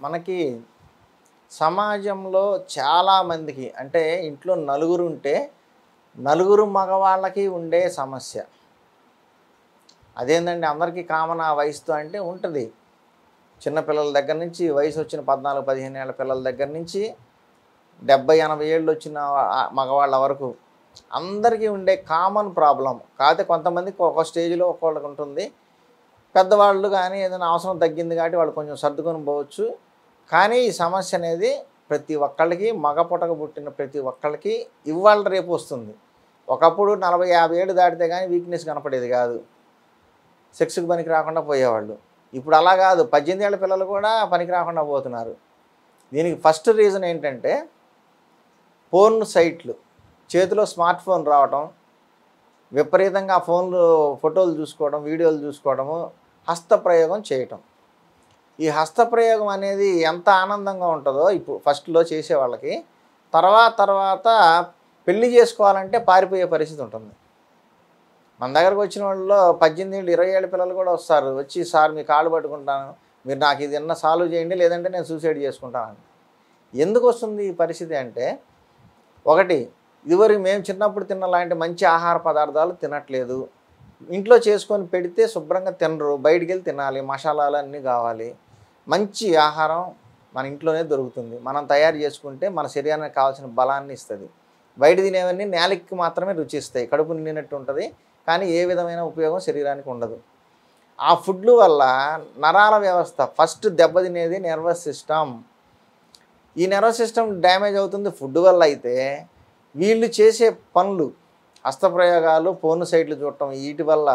మనకి సమాజంలో చాలామందికి అంటే ఇంట్లో నలుగురు ఉంటే నలుగురు మగవాళ్ళకి ఉండే సమస్య అదేంటండి అందరికీ కామన్ ఆ వయసుతో అంటే ఉంటుంది. చిన్నపిల్లల దగ్గర నుంచి వయసు వచ్చిన 14-15 ఏళ్ల పిల్లల దగ్గర నుంచి 70-80 ఏళ్ళు వచ్చిన మగవాళ్ళ వరకు అందరికీ ఉండే కామన్ ప్రాబ్లం. కాకపోతే కొంతమందికి ఒక స్టేజ్లో ఒక్కొక్కరికి ఉంటుంది. పెద్దవాళ్ళు కానీ ఏదైనా అవసరం తగ్గింది కాబట్టి వాళ్ళు కొంచెం సర్దుకొని పోవచ్చు. కానీ ఈ సమస్య అనేది ప్రతి ఒక్కళ్ళకి మగ పుట్టక పుట్టిన ప్రతి ఒక్కళ్ళకి ఇవాళ రేపు వస్తుంది. ఒకప్పుడు 40-50 ఏళ్ళు దాటితే కానీ వీక్నెస్ కనపడేది కాదు, సెక్స్కి పనికి రాకుండా పోయేవాళ్ళు. ఇప్పుడు అలా కాదు, 18 ఏళ్ళ పిల్లలు కూడా పనికి రాకుండా పోతున్నారు. దీనికి ఫస్ట్ రీజన్ ఏంటంటే పోర్న్ సైట్లు, చేతిలో స్మార్ట్ ఫోన్ రావటం, విపరీతంగా ఫోన్లు ఫోటోలు చూసుకోవడం, వీడియోలు చూసుకోవడము, హస్తప్రయోగం చేయటం. ఈ హస్తప్రయోగం అనేది ఎంత ఆనందంగా ఉంటుందో ఇప్పుడు ఫస్ట్లో చేసేవాళ్ళకి, తర్వాత పెళ్లి చేసుకోవాలంటే పారిపోయే పరిస్థితి ఉంటుంది. మన దగ్గరకు వచ్చిన వాళ్ళలో 18 ఏళ్ళు 20 ఏళ్ళ పిల్లలు కూడా వస్తారు. వచ్చి సార్ మీ కాళ్ళు పట్టుకుంటాను, మీరు నాకు ఇది ఎన్న సాల్వ్ చేయండి, లేదంటే నేను సూసైడ్ చేసుకుంటాను. ఎందుకు వస్తుంది ఈ పరిస్థితి అంటే, ఒకటి ఇదివరకు మేము చిన్నప్పుడు తిన్న లాంటి మంచి ఆహార పదార్థాలు తినట్లేదు. ఇంట్లో చేసుకొని పెడితే శుభ్రంగా తినరు, బయటికి వెళ్ళి తినాలి, మసాలాలు అన్నీ కావాలి. మంచి ఆహారం మన ఇంట్లోనే దొరుకుతుంది, మనం తయారు చేసుకుంటే మన శరీరానికి కావాల్సిన బలాన్ని ఇస్తుంది. బయట తినేవన్నీ నేలకి మాత్రమే రుచిస్తాయి, కడుపు నిండినట్టు ఉంటుంది, కానీ ఏ విధమైన ఉపయోగం శరీరానికి ఉండదు. ఆ ఫుడ్లు వల్ల నరాల వ్యవస్థ ఫస్ట్ దెబ్బతినేది నర్వస్ సిస్టమ్. ఈ నర్వస్ సిస్టమ్ డ్యామేజ్ అవుతుంది ఫుడ్ వల్ల. అయితే వీళ్ళు చేసే పనులు, హస్తప్రయోగాలు, పోర్న్ సైట్లు చూడటం, వీటి వల్ల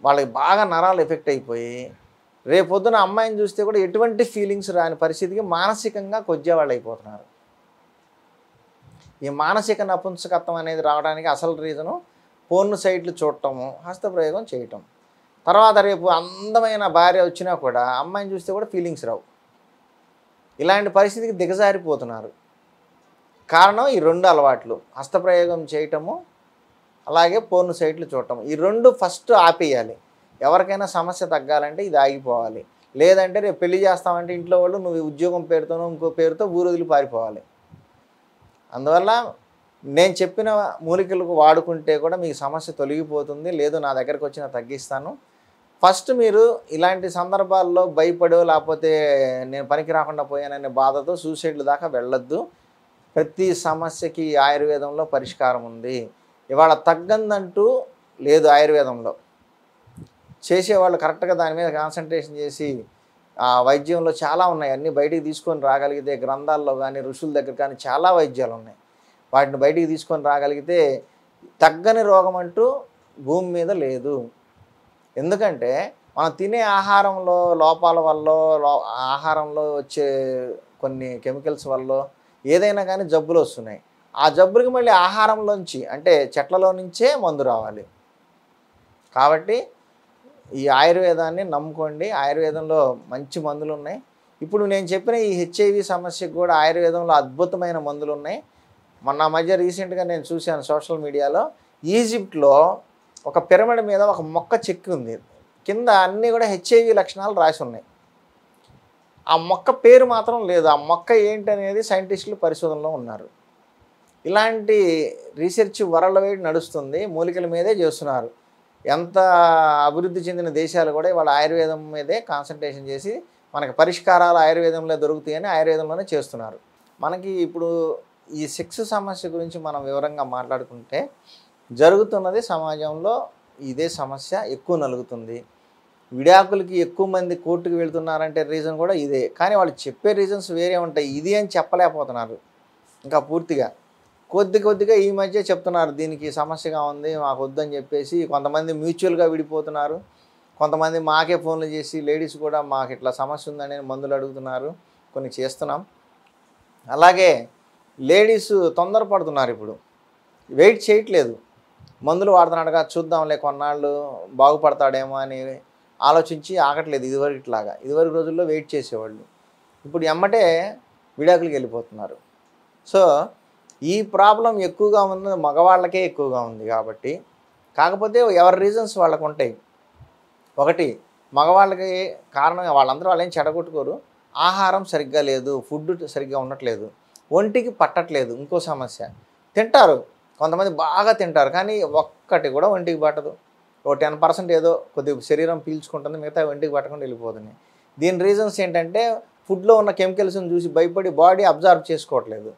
వాళ్ళకి బాగా నరాలు ఎఫెక్ట్ అయిపోయి రేపొద్దున అమ్మాయిని చూస్తే కూడా ఎటువంటి ఫీలింగ్స్ రాని పరిస్థితికి మానసికంగా కొద్దివాళ్ళు అయిపోతున్నారు. ఈ మానసిక నపుంసకత్వం అనేది రావడానికి అసలు రీజను పోర్న్ సైట్లు చూడటము, హస్తప్రయోగం చేయటం. తర్వాత రేపు అందమైన భార్య వచ్చినా కూడా అమ్మాయిని చూస్తే కూడా ఫీలింగ్స్ రావు. ఇలాంటి పరిస్థితికి దిగజారిపోతున్నారు. కారణం ఈ రెండు అలవాట్లు, హస్తప్రయోగం చేయటము, అలాగే పోర్న్ సైట్లు చూడటం. ఈ రెండు ఫస్ట్ ఆపేయాలి. ఎవరికైనా సమస్య తగ్గాలంటే ఇది ఆగిపోవాలి. లేదంటే రేపు పెళ్లి చేస్తామంటే ఇంట్లో వాళ్ళు నువ్వు ఉద్యోగం పేరుతోనో ఇంకో పేరుతో ఊరొదిలి పారిపోవాలి. అందువల్ల నేను చెప్పిన మూలికలకు వాడుకుంటే కూడా మీకు సమస్య తొలగిపోతుంది. లేదు నా దగ్గరకు వచ్చిన తగ్గిస్తాను. ఫస్ట్ మీరు ఇలాంటి సందర్భాల్లో భయపడో లేకపోతే నేను పనికి రాకుండా పోయాననే బాధతో సూసైడ్ల దాకా వెళ్ళొద్దు. ప్రతి సమస్యకి ఆయుర్వేదంలో పరిష్కారం ఉంది. ఇవాళ తగ్గందంటూ లేదు. ఆయుర్వేదంలో చేసేవాళ్ళు కరెక్ట్గా దాని మీద కాన్సన్ట్రేషన్ చేసి వైద్యంలో చాలా ఉన్నాయి. అన్నీ బయటికి తీసుకొని రాగలిగితే గ్రంథాల్లో కానీ ఋషుల దగ్గర కానీ చాలా వైద్యాలు ఉన్నాయి. వాటిని బయటికి తీసుకొని రాగలిగితే తగ్గని రోగం అంటూ భూమి మీద లేదు. ఎందుకంటే మనం తినే ఆహారంలో లోపాల వల్ల, ఆహారంలో వచ్చే కొన్ని కెమికల్స్ వల్ల ఏదైనా కానీ జబ్బులు వస్తున్నాయి. ఆ జబ్బులకి మళ్ళీ ఆహారంలోంచి అంటే చెట్లలో నుంచే మందు రావాలి. కాబట్టి ఈ ఆయుర్వేదాన్ని నమ్ముకోండి. ఆయుర్వేదంలో మంచి మందులు ఉన్నాయి. ఇప్పుడు నేను చెప్పిన ఈ హెచ్ఐవి సమస్యకు కూడా ఆయుర్వేదంలో అద్భుతమైన మందులు ఉన్నాయి. మొన్న మధ్య రీసెంట్గా నేను చూశాను సోషల్ మీడియాలో, ఈజిప్ట్లో ఒక పిరమిడ్ మీద ఒక మొక్క చెక్కి ఉంది. కింద అన్నీ కూడా హెచ్ఐవి లక్షణాలు రాసి ఉన్నాయి. ఆ మొక్క పేరు మాత్రం లేదు. ఆ మొక్క ఏంటనేది సైంటిస్టులు పరిశోధనలో ఉన్నారు. ఇలాంటి రీసెర్చ్ వరల్డ్ వైడ్ నడుస్తుంది. మూలికల మీదే చేస్తున్నారు. ఎంత అభివృద్ధి చెందిన దేశాలు కూడా ఇవాళ ఆయుర్వేదం మీదే కాన్సన్ట్రేషన్ చేసి మనకి పరిష్కారాలు ఆయుర్వేదంలో దొరుకుతాయని ఆయుర్వేదంలోనే చేస్తున్నారు. మనకి ఇప్పుడు ఈ సెక్స్ సమస్య గురించి మనం వివరంగా మాట్లాడుకుంటే జరుగుతున్నది సమాజంలో ఇదే సమస్య ఎక్కువ నలుగుతుంది. విడాకులకి ఎక్కువ మంది కోర్టుకు వెళ్తున్నారంటే రీజన్ కూడా ఇదే. కానీ వాళ్ళు చెప్పే రీజన్స్ వేరే ఉంటాయి. ఇది అని చెప్పలేకపోతున్నారు ఇంకా పూర్తిగా. కొద్దిగా ఈ మధ్య చెప్తున్నారు దీనికి సమస్యగా ఉంది మాకు వద్దని చెప్పేసి. కొంతమంది మ్యూచువల్గా విడిపోతున్నారు. కొంతమంది మాకే ఫోన్లు చేసి లేడీస్ కూడా మాకు ఇట్లా సమస్య ఉందని మందులు అడుగుతున్నారు. కొన్ని చేస్తున్నాం. అలాగే లేడీస్ తొందరపడుతున్నారు. ఇప్పుడు వెయిట్ చేయట్లేదు. మందులు వాడుతున్నాడుగా చూద్దాంలే కొన్నాళ్ళు బాగుపడతాడేమో అని ఆలోచించి ఆగట్లేదు. ఇదివరకు రోజుల్లో వెయిట్ చేసేవాళ్ళు. ఇప్పుడు ఎమ్మటే విడాకులకి వెళ్ళిపోతున్నారు. సో ఈ ప్రాబ్లం ఎక్కువగా ఉంది మగవాళ్ళకే ఎక్కువగా ఉంది కాబట్టి. కాకపోతే ఎవరి రీజన్స్ వాళ్ళకు ఉంటాయి. ఒకటి మగవాళ్ళకి కారణం వాళ్ళందరూ వాళ్ళేం చెడగొట్టుకోరు. ఆహారం సరిగ్గా లేదు, ఫుడ్ సరిగ్గా ఉండట్లేదు, ఒంటికి పట్టట్లేదు. ఇంకో సమస్య, తింటారు కొంతమంది బాగా తింటారు కానీ ఒక్కటి కూడా ఒంటికి పట్టదు. ఓ 10% ఏదో కొద్దిగా శరీరం పీల్చుకుంటుంది, మిగతా ఒంటికి పట్టకుండా వెళ్ళిపోతుంది. దీని రీజన్స్ ఏంటంటే ఫుడ్లో ఉన్న కెమికల్స్ని చూసి భయపడి బాడీ అబ్జర్వ్ చేసుకోవట్లేదు.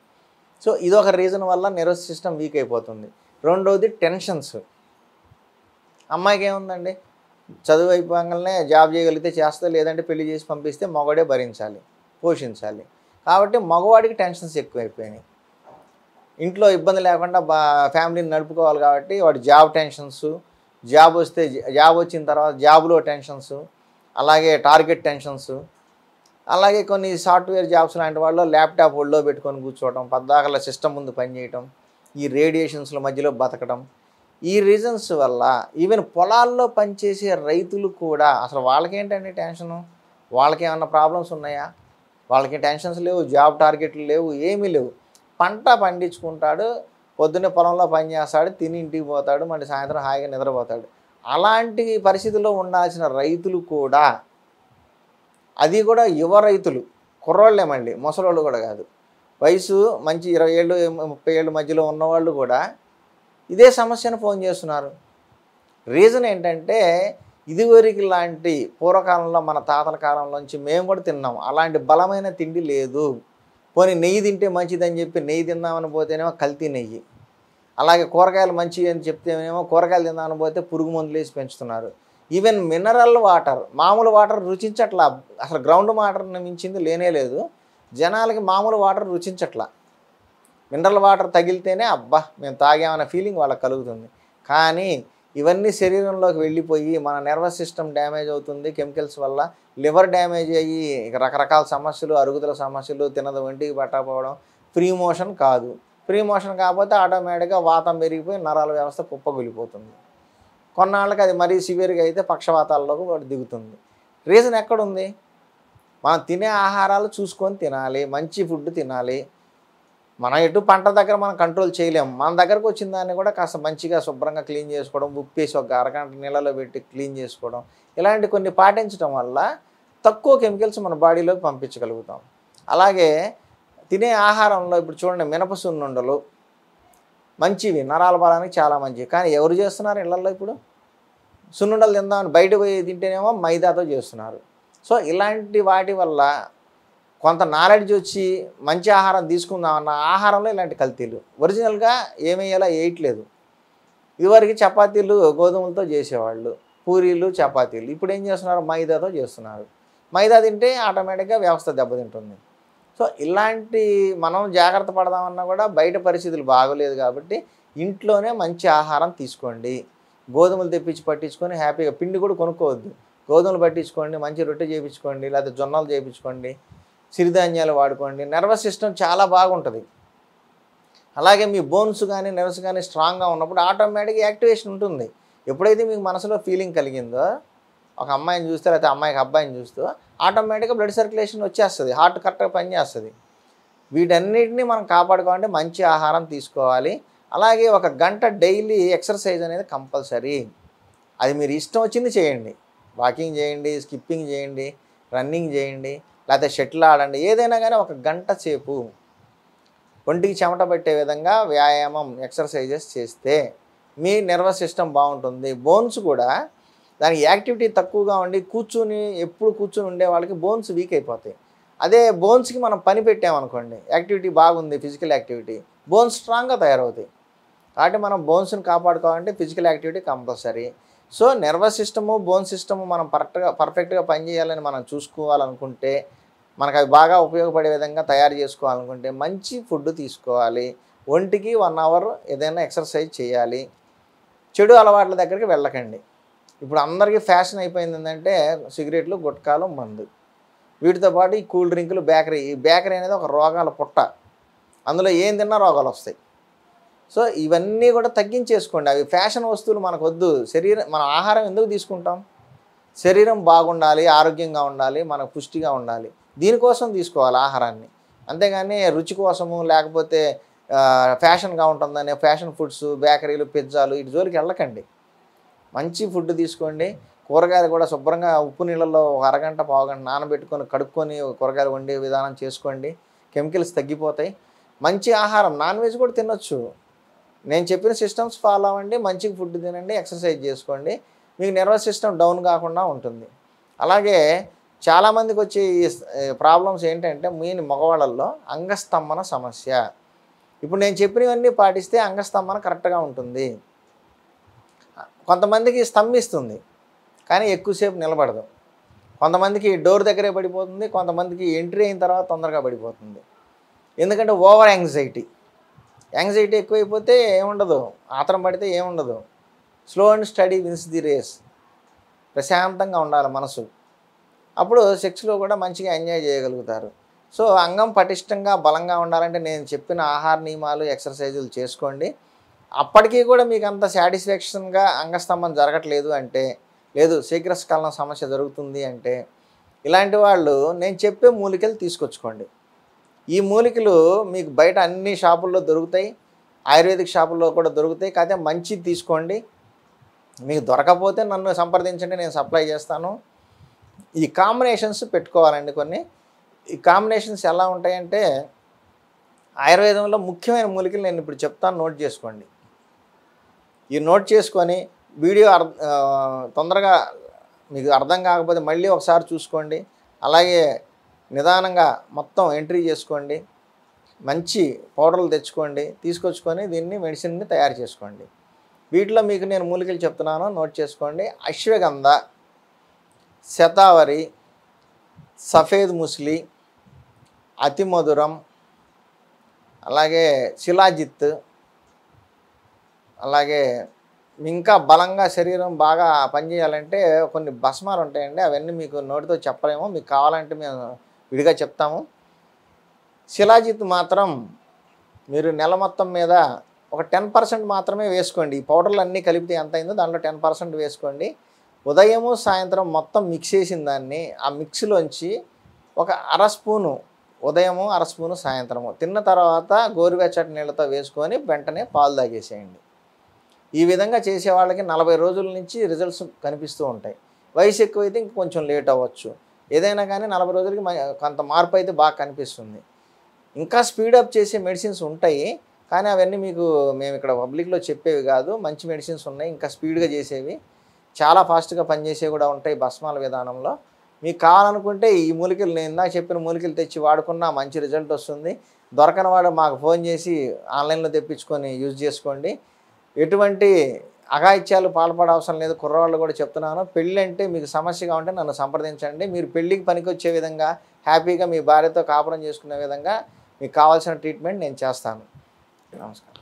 సో ఇదొక రీజన్ వల్ల నర్వస్ సిస్టమ్ వీక్ అయిపోతుంది. రెండోది టెన్షన్స్. అమ్మాయికి ఏముందండి, చదువు అయిపోగానే జాబ్ చేయగలిగితే చేస్తుంది, లేదంటే పెళ్లి చేసి పంపిస్తే మగవాడే భరించాలి, పోషించాలి. కాబట్టి మగవాడికి టెన్షన్స్ ఎక్కువైపోయినాయి. ఇంట్లో ఇబ్బంది లేకుండా ఫ్యామిలీని నడుపుకోవాలి కాబట్టి వాడి జాబ్ టెన్షన్స్, జాబ్ వచ్చిన తర్వాత జాబ్లో టెన్షన్స్, అలాగే టార్గెట్ టెన్షన్స్, అలాగే కొన్ని సాఫ్ట్వేర్ జాబ్స్ లాంటి వాళ్ళు ల్యాప్టాప్ ఒళ్ళో పెట్టుకొని కూర్చోవడం, పద్దాకల సిస్టమ్ ముందు పనిచేయటం, ఈ రేడియేషన్స్ల మధ్యలో బతకడం, ఈ రీజన్స్ వల్ల ఈవెన్ పొలాల్లో పనిచేసే రైతులు కూడా అసలు వాళ్ళకేంటండి టెన్షను, వాళ్ళకేమన్నా ప్రాబ్లమ్స్ ఉన్నాయా? వాళ్ళకి టెన్షన్స్ లేవు, జాబ్ టార్గెట్లు లేవు, ఏమీ లేవు. పంట పండించుకుంటాడు, పొద్దున్నే పొలంలో పని చేస్తాడు, తిని ఇంటికి పోతాడు, మళ్ళీ సాయంత్రం హాయిగా నిద్రపోతాడు. అలాంటి పరిస్థితుల్లో ఉండాల్సిన రైతులు కూడా, అది కూడా యువ రైతులు, కుర్రోళ్ళేమండి, ముసలోళ్ళు కూడా కాదు, వయసు మంచి 20 ఏళ్ళు 30 ఏళ్ళ మధ్యలో ఉన్నవాళ్ళు కూడా ఇదే సమస్యను ఫోన్ చేస్తున్నారు. రీజన్ ఏంటంటే ఇదివరకు లాంటి పూర్వకాలంలో మన తాతల కాలంలోంచి మేము కూడా తిన్నాం, అలాంటి బలమైన తిండి లేదు. పోనీ నెయ్యి తింటే మంచిదని చెప్పి నెయ్యి తిందామని పోతేనేమో కల్తీ నెయ్యి, అలాగే కూరగాయలు మంచివి అని చెప్తేనేమో కూరగాయలు తిందామని పోతే పురుగు మందులు వేసి పెంచుతున్నారు. ఈవెన్ మినరల్ వాటర్, మామూలు వాటర్ రుచించట్లా, అసలు గ్రౌండ్ వాటర్ని మించింది లేనే లేదు. జనాలకి మామూలు వాటర్ రుచించట్లా, మినరల్ వాటర్ తగిలితేనే అబ్బా మేము తాగామన్న ఫీలింగ్ వాళ్ళకి కలుగుతుంది. కానీ ఇవన్నీ శరీరంలోకి వెళ్ళిపోయి మన నర్వస్ సిస్టమ్ డ్యామేజ్ అవుతుంది. కెమికల్స్ వల్ల లివర్ డ్యామేజ్ అయ్యి రకరకాల సమస్యలు, అరుగుదల సమస్యలు, తినదు ఒంటికి పట్టకపోవడం, ఫ్రీ మోషన్ కాదు. ఫ్రీ మోషన్ కాకపోతే ఆటోమేటిక్గా వాతం పెరిగిపోయి నరాల వ్యవస్థ కుప్పగొలిపోతుంది. కొన్నాళ్ళకి అది మరీ సివియర్గా అయితే పక్షవాతాల్లోకి వాడు దిగుతుంది. రీజన్ ఎక్కడుంది? మనం తినే ఆహారాలు చూసుకొని తినాలి, మంచి ఫుడ్ తినాలి. మనం ఎటు పంట దగ్గర మనం కంట్రోల్ చేయలేము. మన దగ్గరకు వచ్చిన దాన్ని కూడా కాస్త మంచిగా శుభ్రంగా క్లీన్ చేసుకోవడం, ఉప్పేసి ఒక అరగంట నీళ్ళలో పెట్టి క్లీన్ చేసుకోవడం, ఇలాంటి కొన్ని పాటించడం వల్ల తక్కువ కెమికల్స్ మన బాడీలోకి పంపించగలుగుతాం. అలాగే తినే ఆహారంలో ఇప్పుడు చూడండి, మినప సున్నుండలు మంచివి, నరాల బలానికి చాలా మంచివి. కానీ ఎవరు చేస్తున్నారు ఇళ్లలో? ఇప్పుడు సున్నుండలు తిందామని బయట పోయి తింటేనేమో మైదాతో చేస్తున్నారు. సో ఇలాంటి వాటి వల్ల కొంత నాలెడ్జ్ వచ్చి మంచి ఆహారం తీసుకుందామన్న ఆహారంలో ఇలాంటి కల్తీలు, ఒరిజినల్గా ఏమేయాలో వేయట్లేదు. ఇదివరకు చపాతీలు గోధుమలతో చేసేవాళ్ళు, పూరీలు చపాతీలు, ఇప్పుడు ఏం చేస్తున్నారు? మైదాతో చేస్తున్నారు. మైదా తింటే ఆటోమేటిక్గా వ్యవస్థ దెబ్బతింటుంది. సో ఇలాంటి మనం జాగ్రత్త పడదామన్నా కూడా బయట పరిస్థితులు బాగోలేదు కాబట్టి ఇంట్లోనే మంచి ఆహారం తీసుకోండి. గోధుమలు తెప్పించి పట్టించుకొని హ్యాపీగా, పిండి కూడా కొనుక్కోవద్దు, గోధుమలు పట్టించుకోండి, మంచి రొట్టె చేయించుకోండి, లేకపోతే జొన్నలు చేయించుకోండి, సిరిధాన్యాలు వాడుకోండి. నర్వస్ సిస్టమ్ చాలా బాగుంటుంది. అలాగే మీ బోన్స్ కానీ నర్వ్స్ కానీ స్ట్రాంగ్గా ఉన్నప్పుడు ఆటోమేటిక్గా యాక్టివేషన్ ఉంటుంది. ఎప్పుడైతే మీకు మనసులో ఫీలింగ్ కలిగిందో, ఒక అమ్మాయిని చూస్తే లేకపోతే అమ్మాయికి అబ్బాయిని చూస్తూ ఆటోమేటిక్గా బ్లడ్ సర్క్యులేషన్ వచ్చేస్తుంది, హార్ట్ కరెక్ట్గా పనిచేస్తుంది. వీటన్నిటిని మనం కాపాడుకోవాలంటే మంచి ఆహారం తీసుకోవాలి. అలాగే 1 గంట డైలీ ఎక్సర్సైజ్ అనేది కంపల్సరీ. అది మీరు ఇష్టం వచ్చింది చేయండి, వాకింగ్ చేయండి, స్కిప్పింగ్ చేయండి, రన్నింగ్ చేయండి, లేకపోతే షటిల్ ఆడండి, ఏదైనా కానీ 1 గంట సేపు ఒంటికి చెమట పట్టే విధంగా వ్యాయామం, ఎక్సర్సైజెస్ చేస్తే మీ నర్వస్ సిస్టమ్ బాగుంటుంది. బోన్స్ కూడా దానికి యాక్టివిటీ తక్కువగా ఉండి ఎప్పుడు కూర్చుని ఉండే వాళ్ళకి బోన్స్ వీక్ అయిపోతాయి. అదే బోన్స్కి మనం పని పెట్టామనుకోండి, యాక్టివిటీ బాగుంది, ఫిజికల్ యాక్టివిటీ, బోన్స్ స్ట్రాంగ్గా తయారవుతాయి. కాబట్టి మనం బోన్స్ని కాపాడుకోవాలంటే physical activity compulsory. So nervous system, bone system మనం పర్ఫెక్ట్గా పనిచేయాలని మనం చూసుకోవాలనుకుంటే, మనకు అవి బాగా ఉపయోగపడే విధంగా తయారు చేసుకోవాలనుకుంటే మంచి ఫుడ్ తీసుకోవాలి. ఒంటికి 1 అవర్ ఏదైనా ఎక్సర్సైజ్ చేయాలి. చెడు అలవాట్ల దగ్గరికి వెళ్ళకండి. ఇప్పుడు అందరికీ ఫ్యాషన్ అయిపోయింది ఏంటంటే సిగరెట్లు, గుట్కాలు, మందు, వీటితో పాటు ఈ కూల్ డ్రింకులు, బేకరీ. ఈ బేకరీ అనేది ఒక రోగాల పుట్ట, అందులో ఏం తిన్నా రోగాలు వస్తాయి. సో ఇవన్నీ కూడా తగ్గించేసుకోండి. అవి ఫ్యాషన్ వస్తువులు మనకు వద్దు. మన ఆహారం ఎందుకు తీసుకుంటాం? శరీరం బాగుండాలి, ఆరోగ్యంగా ఉండాలి, మనకు పుష్టిగా ఉండాలి, దీనికోసం తీసుకోవాలి ఆహారాన్ని. అంతేగాని రుచి కోసము లేకపోతే ఫ్యాషన్గా ఉంటుందని ఫ్యాషన్ ఫుడ్స్, బేకరీలు, పిజ్జాలు వీటి జోలికి వెళ్ళకండి. మంచి ఫుడ్ తీసుకోండి. కూరగాయలు కూడా శుభ్రంగా ఉప్పు నీళ్ళల్లో ఒక అరగంట పావుగంట నానబెట్టుకొని కడుక్కొని కూరగాయలు వండే విధానం చేసుకోండి. కెమికల్స్ తగ్గిపోతాయి. మంచి ఆహారం నాన్ వెజ్ కూడా తినొచ్చు. నేను చెప్పిన సిస్టమ్స్ ఫాలో అవ్వండి. మంచిగా ఫుడ్ తినండి, ఎక్సర్సైజ్ చేసుకోండి. మీకు నర్వస్ సిస్టమ్ డౌన్ కాకుండా ఉంటుంది. అలాగే చాలామందికి వచ్చే ఈ ప్రాబ్లమ్స్ ఏంటంటే మెయిన్ మగవాళ్ళల్లో అంగస్తంభన సమస్య. ఇప్పుడు నేను చెప్పినవన్నీ పాటిస్తే అంగస్తంభన కరెక్ట్గా ఉంటుంది. కొంతమందికి స్తంభిస్తుంది కానీ ఎక్కువసేపు నిలబడదు. కొంతమందికి డోర్ దగ్గరే పడిపోతుంది. కొంతమందికి ఎంట్రీ అయిన తర్వాత తొందరగా పడిపోతుంది. ఎందుకంటే ఓవర్ యాంగ్జైటీ ఎక్కువైపోతే ఏముండదు, ఆత్రం పడితే ఏముండదు. Slow and steady wins the race. ప్రశాంతంగా ఉండాలి మనసు. అప్పుడు సెక్స్లో కూడా మంచిగా ఎంజాయ్ చేయగలుగుతారు. సో అంగం పటిష్టంగా బలంగా ఉండాలంటే నేను చెప్పిన ఆహార నియమాలు, ఎక్సర్సైజులు చేసుకోండి. అప్పటికీ కూడా మీకు అంత సాటిస్ఫాక్షన్గా అంగస్తంభం జరగట్లేదు అంటే, లేదు శీఘ్రస్ఖలనం సమస్య జరుగుతుంది అంటే, ఇలాంటి వాళ్ళు నేను చెప్పే మూలికలు తీసుకొచ్చుకోండి. ఈ మూలికలు మీకు బయట అన్ని షాపుల్లో దొరుకుతాయి, ఆయుర్వేదిక్ షాపుల్లో కూడా దొరుకుతాయి. కాకపోతే మంచిది తీసుకోండి. మీకు దొరకకపోతే నన్ను సంప్రదించండి, నేను సప్లై చేస్తాను. ఈ కాంబినేషన్స్ పెట్టుకోవాలండి కొన్ని. ఈ కాంబినేషన్స్ ఎలా ఉంటాయంటే ఆయుర్వేదంలో ముఖ్యమైన మూలికలు నేను ఇప్పుడు చెప్తాను, నోట్ చేసుకోండి. ఈ నోట్ చేసుకొని వీడియో తొందరగా మీకు అర్థం కాకపోతే మళ్ళీ ఒకసారి చూసుకోండి. అలాగే నిదానంగా మొత్తం ఎంట్రీ చేసుకోండి. మంచి పౌడర్లు తెచ్చుకోండి, తీసుకొచ్చుకొని దీన్ని మెడిసిన్ని తయారు చేసుకోండి. వీటిలో మీకు నేను మూలికలు చెప్తున్నాను, నోట్ చేసుకోండి. అశ్వగంధ, శతావరి, సఫేద్ ముస్లి, అతి మధురం, అలాగే శిలాజిత్, అలాగే ఇంకా బలంగా శరీరం బాగా పనిచేయాలంటే కొన్ని భస్మాలు ఉంటాయండి. అవన్నీ మీకు నోటితో చెప్పలేము, మీకు కావాలంటే మేము విడిగా చెప్తాము. శిలాజిత్ మాత్రం మీరు నెల మొత్తం మీద ఒక 10% మాత్రమే వేసుకోండి. ఈ పౌడర్లు అన్నీ కలిపితే ఎంత అయిందో దాంట్లో 10% వేసుకోండి. ఉదయము సాయంత్రం మొత్తం మిక్స్ చేసిన దాన్ని ఆ మిక్స్లోంచి ఒక అర స్పూను ఉదయము, అర స్పూను సాయంత్రము తిన్న తర్వాత గోరువెచ్చటి నీళ్ళతో వేసుకొని వెంటనే పాలు తాగేసేయండి. ఈ విధంగా చేసే వాళ్ళకి 40 రోజుల నుంచి రిజల్ట్స్ కనిపిస్తూ ఉంటాయి. వయసు ఎక్కువైతే ఇంక కొంచెం లేట్ అవ్వచ్చు. ఏదైనా కానీ 40 రోజులకి కొంత మార్పు అయితే బాగా కనిపిస్తుంది. ఇంకా స్పీడప్ చేసే మెడిసిన్స్ ఉంటాయి, కానీ అవన్నీ మీకు మేము ఇక్కడ పబ్లిక్లో చెప్పేవి కాదు. మంచి మెడిసిన్స్ ఉన్నాయి ఇంకా స్పీడ్గా చేసేవి, చాలా ఫాస్ట్గా పనిచేసేవి కూడా ఉంటాయి భస్మాల విధానంలో. మీకు కావాలనుకుంటే ఈ మూలికలు నేను ఇందాక చెప్పిన మూలికలు తెచ్చి వాడుకున్నా మంచి రిజల్ట్ వస్తుంది. దొరకని వాడు మాకు ఫోన్ చేసి ఆన్లైన్లో తెప్పించుకొని యూజ్ చేసుకోండి. ఎటువంటి అఘాయిత్యాలు పాల్పడవసరం లేదు. కుర్రవాళ్ళు కూడా చెప్తున్నాను, పెళ్ళి అంటే మీకు సమస్యగా ఉంటే నన్ను సంప్రదించండి. మీరు పెళ్ళికి పనికొచ్చే విధంగా హ్యాపీగా మీ భార్యతో కాపురం చేసుకునే విధంగా మీకు కావాల్సిన ట్రీట్మెంట్ నేను చేస్తాను. నమస్కారం.